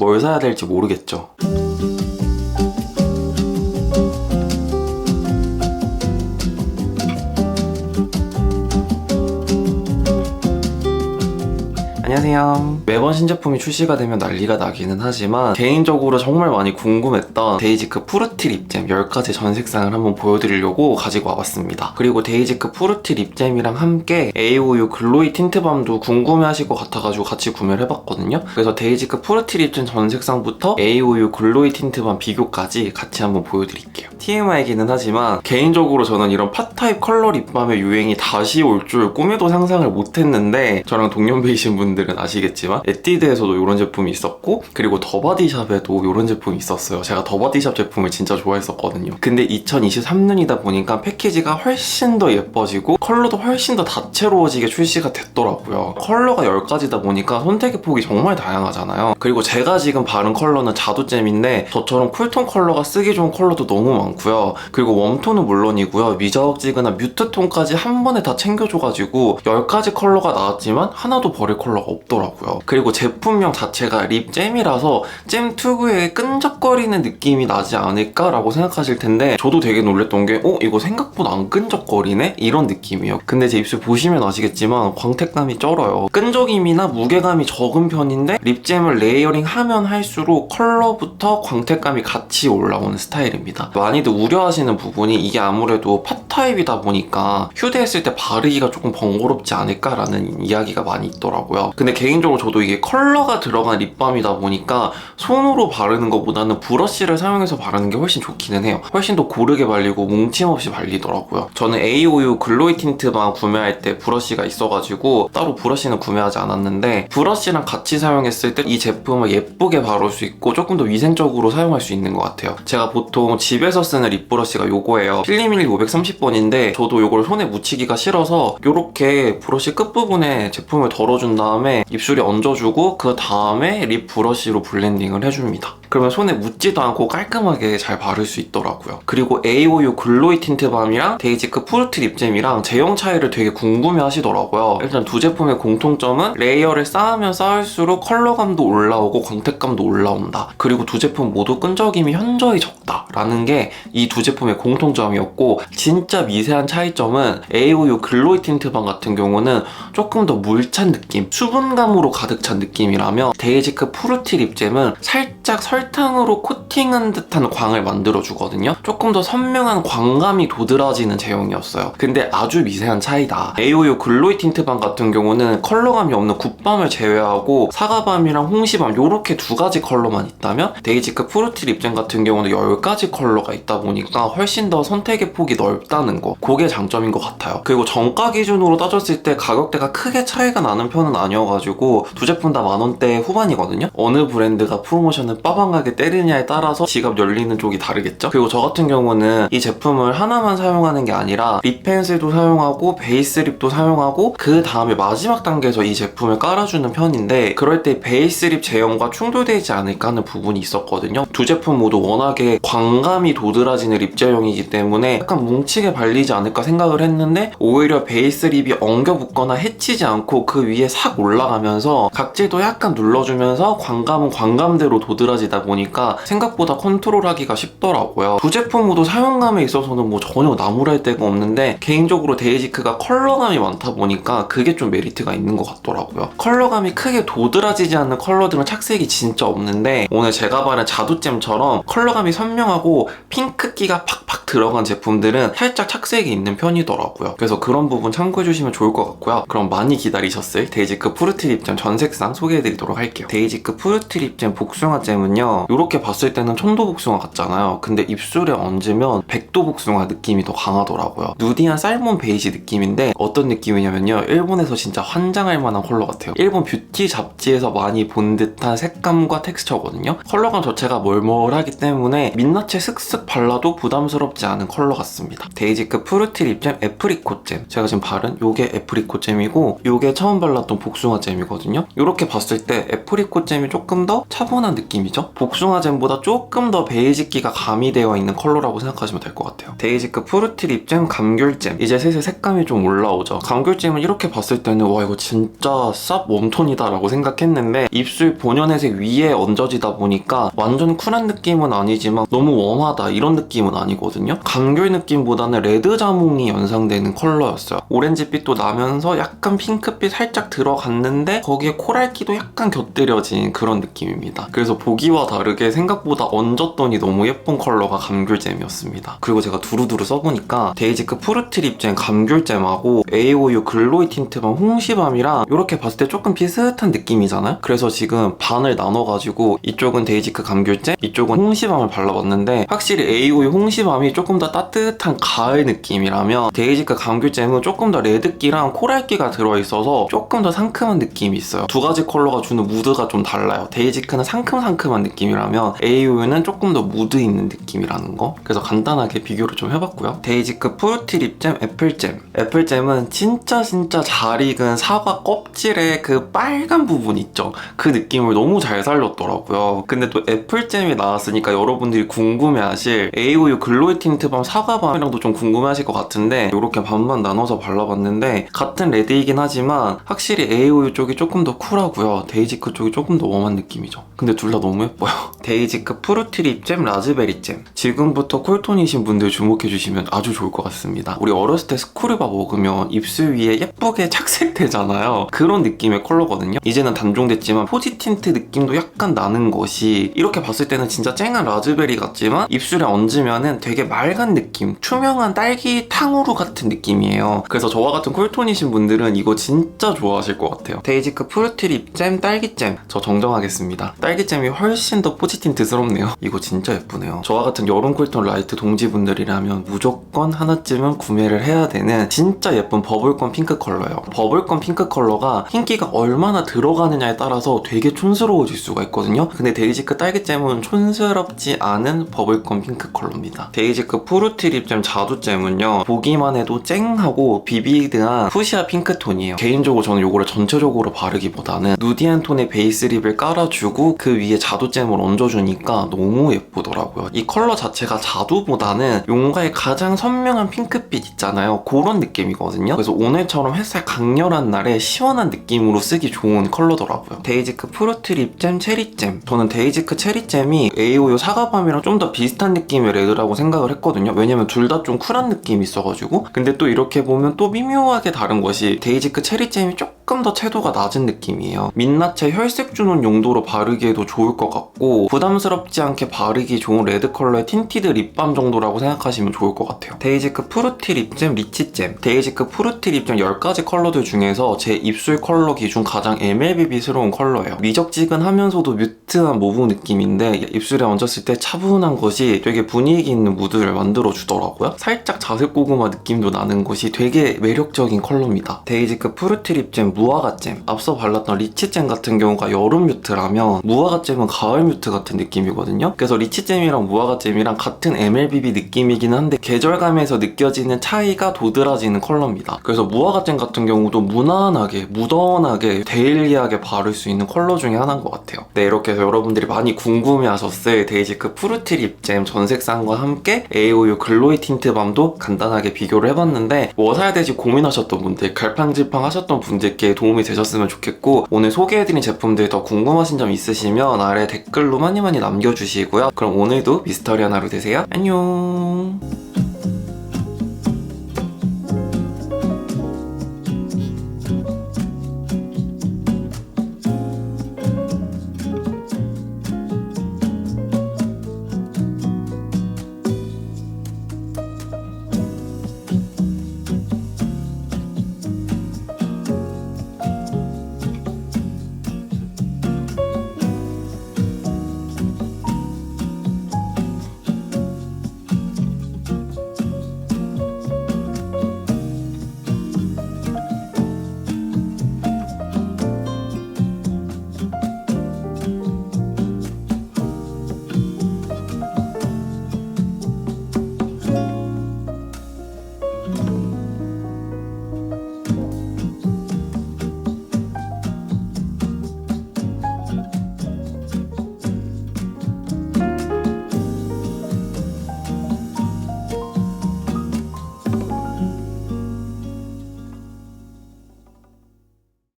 뭘 사야 될지 모르겠죠. 안녕하세요. 매번 신제품이 출시가 되면 난리가 나기는 하지만 개인적으로 정말 많이 궁금했던 데이지크 푸르티 립잼 10가지 전 색상을 한번 보여드리려고 가지고 와봤습니다. 그리고 데이지크 푸르티 립잼이랑 함께 AOU 글로이 틴트밤도 궁금해하실 것 같아가지고 같이 구매를 해봤거든요. 그래서 데이지크 푸르티 립잼 전 색상부터 AOU 글로이 틴트밤 비교까지 같이 한번 보여드릴게요. TMI이기는 하지만 개인적으로 저는 이런 팟타입 컬러 립밤의 유행이 다시 올 줄 꿈에도 상상을 못했는데, 저랑 동년배이신 분들은 아시겠지만 에뛰드에서도 이런 제품이 있었고, 그리고 더바디샵에도 이런 제품이 있었어요. 제가 더바디샵 제품을 진짜 좋아했었거든요. 근데 2023년이다 보니까 패키지가 훨씬 더 예뻐지고 컬러도 훨씬 더 다채로워지게 출시가 됐더라고요. 컬러가 10가지다 보니까 선택의 폭이 정말 다양하잖아요. 그리고 제가 지금 바른 컬러는 자두잼인데 저처럼 쿨톤 컬러가 쓰기 좋은 컬러도 너무 많고요. 그리고 웜톤은 물론이고요, 미자업지근한 뮤트톤까지 한 번에 다 챙겨줘가지고 10가지 컬러가 나왔지만 하나도 버릴 컬러가 없더라고요. 그리고 제품명 자체가 립잼이라서 잼 특유의 끈적거리는 느낌이 나지 않을까라고 생각하실 텐데, 저도 되게 놀랬던 게 이거 생각보다 안 끈적거리네? 이런 느낌이에요. 근데 제 입술 보시면 아시겠지만 광택감이 쩔어요. 끈적임이나 무게감이 적은 편인데 립잼을 레이어링 하면 할수록 컬러부터 광택감이 같이 올라오는 스타일입니다. 많이들 우려하시는 부분이 이게 아무래도 팟타입이다 보니까 휴대했을 때 바르기가 조금 번거롭지 않을까라는 이야기가 많이 있더라고요. 근데 개인적으로 저도 이게 컬러가 들어간 립밤이다 보니까 손으로 바르는 것보다는 브러쉬를 사용해서 바르는 게 훨씬 좋기는 해요. 훨씬 더 고르게 발리고 뭉침 없이 발리더라고요. 저는 AOU 글로이 틴트밤 구매할 때 브러쉬가 있어가지고 따로 브러쉬는 구매하지 않았는데, 브러쉬랑 같이 사용했을 때 이 제품을 예쁘게 바를 수 있고 조금 더 위생적으로 사용할 수 있는 것 같아요. 제가 보통 집에서 쓰는 립브러쉬가 요거예요. 필리밀리 530번인데 저도 요걸 손에 묻히기가 싫어서 요렇게 브러쉬 끝부분에 제품을 덜어준 다음에 입술에 얹어주고 그 다음에 립 브러쉬로 블렌딩을 해줍니다. 그러면 손에 묻지도 않고 깔끔하게 잘 바를 수 있더라고요. 그리고 AOU 글로이 틴트밤이랑 데이지크 푸르티 립잼이랑 제형 차이를 되게 궁금해 하시더라고요. 일단 두 제품의 공통점은 레이어를 쌓으면 쌓을수록 컬러감도 올라오고 광택감도 올라온다. 그리고 두 제품 모두 끈적임이 현저히 적다라는 게 이 두 제품의 공통점이었고, 진짜 미세한 차이점은 AOU 글로이 틴트밤 같은 경우는 조금 더 물찬 느낌, 수분감으로 가득 찬 느낌이라면 데이지크 푸르티 립잼은 살짝 설탕으로 코팅한 듯한 광을 만들어주거든요. 조금 더 선명한 광감이 도드라지는 제형이었어요. 근데 아주 미세한 차이다. AOU 글로이 틴트밤 같은 경우는 컬러감이 없는 굿밤을 제외하고 사과밤이랑 홍시밤 요렇게 두 가지 컬러만 있다면, 데이지크 푸르티 립잼 같은 경우는 10가지 컬러가 있다 보니까 훨씬 더 선택의 폭이 넓다는 거, 그게 장점인 것 같아요. 그리고 정가 기준으로 따졌을 때 가격대가 크게 차이가 나는 편은 아니어가지고 두 제품 다 만원대 후반이거든요. 어느 브랜드가 프로모션을 빠방하게 때리냐에 따라서 지갑 열리는 쪽이 다르겠죠. 그리고 저 같은 경우는 이 제품을 하나만 사용하는 게 아니라 립 펜슬도 사용하고 베이스 립도 사용하고 그 다음에 마지막 단계에서 이 제품을 깔아주는 편인데, 그럴 때 베이스 립 제형과 충돌되지 않을까 하는 부분이 있었거든요. 두 제품 모두 워낙에 광감이 도드라지는 립 제형이기 때문에 약간 뭉치게 발리지 않을까 생각을 했는데, 오히려 베이스 립이 엉겨 붙거나 해치지 않고 그 위에 싹 올라가면서 각질도 약간 눌러주면서 광감은 광감대로 도드라지다 보니까 생각보다 컨트롤하기가 쉽더라고요. 두 제품 모두 사용감에 있어서는 뭐 전혀 나무랄 데가 없는데, 개인적으로 데이지크가 컬러감이 많다 보니까 그게 좀 메리트가 있는 것 같더라고요. 컬러감이 크게 도드라지지 않는 컬러들은 착색이 진짜 없는데, 오늘 제가 바른 자두잼처럼 컬러감이 선명하고 핑크기가 팍팍 들어간 제품들은 살짝 착색이 있는 편이더라고요. 그래서 그런 부분 참고해주시면 좋을 것 같고요. 그럼 많이 기다리셨을 데이지크 푸르티 립잼 전 색상 소개해드리도록 할게요. 데이지크 푸르티 립잼 복숭아잼은요, 이렇게 봤을 때는 천도 복숭아 같잖아요. 근데 입술에 얹으면 백도 복숭아 느낌이 더 강하더라고요. 누디한 살몬 베이지 느낌인데 어떤 느낌이냐면요, 일본에서 진짜 환장할 만한 컬러 같아요. 일본 뷰티 잡지에서 많이 본 듯한 색감과 텍스처거든요. 컬러감 자체가 멀멀하기 때문에 민낯에 슥슥 발라도 부담스럽지 않은 컬러 같습니다. 데이지크 푸르티 립잼 애프리콧잼, 제가 지금 바른 요게 애프리콧잼이고 요게 처음 발랐던 복숭아잼이거든요. 이렇게 봤을 때 애프리콧잼이 조금 더 차분한 느낌이죠. 복숭아잼보다 조금 더 베이직기가 가미되어 있는 컬러라고 생각하시면 될 것 같아요. 데이지크 푸르티 립잼 감귤잼. 이제 슬슬 색감이 좀 올라오죠. 감귤잼은 이렇게 봤을 때는 와 이거 진짜 쌉 웜톤이다 라고 생각했는데 입술 본연의색 위에 얹어지다 보니까 완전 쿨한 느낌은 아니지만 너무 웜하다 이런 느낌은 아니거든요. 감귤 느낌보다는 레드 자몽이 연상되는 컬러였어요. 오렌지빛도 나면서 약간 핑크빛 살짝 들어갔는데 거기에 코랄기도 약간 곁들여진 그런 느낌입니다. 그래서 보기와 다르게 생각보다 얹었더니 너무 예쁜 컬러가 감귤잼이었습니다. 그리고 제가 두루두루 써보니까 데이지크 푸르티 립잼 감귤잼하고 AOU 글로이 틴트밤 홍시밤이랑 이렇게 봤을 때 조금 비슷한 느낌이잖아요. 그래서 지금 반을 나눠가지고 이쪽은 데이지크 감귤잼, 이쪽은 홍시밤을 발라봤는데 확실히 AOU 홍시밤이 조금 더 따뜻한 가을 느낌이라면 데이지크 감귤잼은 조금 더 레드기랑 코랄기가 들어있어서 조금 더 상큼한 느낌이 있어요. 두 가지 컬러가 주는 무드가 좀 달라요. 데이지크는 상큼상큼한 느낌이라면 AOU는 조금 더 무드 있는 느낌이라는 거. 그래서 간단하게 비교를 좀 해봤고요. 데이지크 푸르티 립잼 애플잼. 애플잼은 진짜 잘 익은 사과 껍질의 그 빨간 부분 있죠? 그 느낌을 너무 잘 살렸더라고요. 근데 또 애플잼이 나왔으니까 여러분들이 궁금해하실 AOU 글로이 틴트밤 사과밤이랑도 좀 궁금해하실 것 같은데 이렇게 반반 나눠서 발라봤는데 같은 레드이긴 하지만 확실히 AOU 쪽이 조금 더 쿨하고요. 데이지크 쪽이 조금 더 웜한 느낌이죠. 근데 둘 다 너무 예뻐요. 데이지크 푸르티 립잼 라즈베리잼. 지금부터 쿨톤이신 분들 주목해주시면 아주 좋을 것 같습니다. 우리 어렸을 때 스쿠르바 먹으면 입술 위에 예쁘게 착색되잖아요. 그런 느낌의 컬러거든요. 이제는 단종됐지만 포지 틴트 느낌도 약간 나는 것이 이렇게 봤을 때는 진짜 쨍한 라즈베리 같지만 입술에 얹으면은 되게 맑은 느낌, 투명한 딸기 탕후루 같은 느낌이에요. 그래서 저와 같은 쿨톤이신 분들은 이거 진짜 좋아하실 것 같아요. 데이지크 푸르티 립잼 딸기잼. 저 정정하겠습니다. 딸기잼이 훨씬 더 포지 틴트스럽네요. 이거 진짜 예쁘네요. 저와 같은 여름 쿨톤 라이트 동지분들이라면 무조건 하나쯤은 구매를 해야 되는 진짜 예쁜 버블건 핑크 컬러예요. 버블건 핑크 컬러가 흰기가 얼마나 들어가느냐에 따라서 되게 촌스러워질 수가 있거든요. 근데 데이지크 딸기잼은 촌스럽지 않은 버블건 핑크 컬러입니다. 데이지크 푸르티 립잼 자두잼은요 보기만 해도 쨍하고 비비드한 푸시아 핑크톤이에요. 개인적으로 저는 이거를 전체적으로 바르기보다는 누디한 톤의 베이스 립을 깔아주고 그 위에 자두잼을 얹어주니까 너무 예쁘더라고요. 이 컬러 자체가 자두보다는 용가의 가장 선명한 핑크빛 있잖아요. 그런 느낌이거든요. 그래서 오늘처럼 햇살 강렬한 날에 시원한 느낌으로 쓰기 좋은 컬러더라고요. 데이지크 푸르티 립잼 체리잼. 저는 데이지크 체리잼이 AOU 사과밤이랑 좀 더 비슷한 느낌의 레드라고 생각을 했거든요. 왜냐면 둘 다 좀 쿨한 느낌이 있어가지고. 근데 또 이렇게 보면 또 미묘하게 다른 것이 데이지크 체리잼이 조금 더 채도가 낮은 느낌이에요. 민낯에 혈색 주는 용도로 바르기에도 좋을 것 같고 부담스럽지 않게 바르기 좋은 레드 컬러의 틴티드 립밤 정도라고 생각하시면 좋을 것 같아요. 데이지크 푸르티 립잼 리치잼. 데이지크 푸르티 립잼 10가지 컬러들 중에서 제 입술 컬러 기준 가장 MLBB스러운 컬러예요. 미적지근하면서도 뮤트한 모브 느낌인데 입술에 얹었을 때 차분한 것이 되게 분위기 있는 무드를 만들어주더라고요. 살짝 자색 고구마 느낌도 나는 것이 되게 매력적인 컬러입니다. 데이지크 푸르티 립잼 무화과잼. 앞서 발랐던 리치잼 같은 경우가 여름 뮤트라면 무화과잼은 가을 뮤트 같은 느낌이거든요. 그래서 리치잼이랑 무화과잼이랑 같은 MLBB 느낌이긴 한데 계절감에서 느껴지는 차이가 도드라지는 컬러입니다. 그래서 무화과잼 같은 경우도 무난하게 무던하게 데일리하게 바를 수 있는 컬러 중에 하나인 것 같아요. 네, 이렇게 해서 여러분들이 많이 궁금해하셨을 데이지크 푸르티 립잼 전색상과 함께 AOU 글로이 틴트밤도 간단하게 비교를 해봤는데 뭐 사야 될지 고민하셨던 분들, 갈팡질팡 하셨던 분들께 도움이 되셨으면 좋겠고 오늘 소개해드린 제품들 더 궁금하신 점 있으시면 아래 댓글로 많이 남겨주시고요. 그럼 오늘도 미스터리한 하루 되세요. 안녕.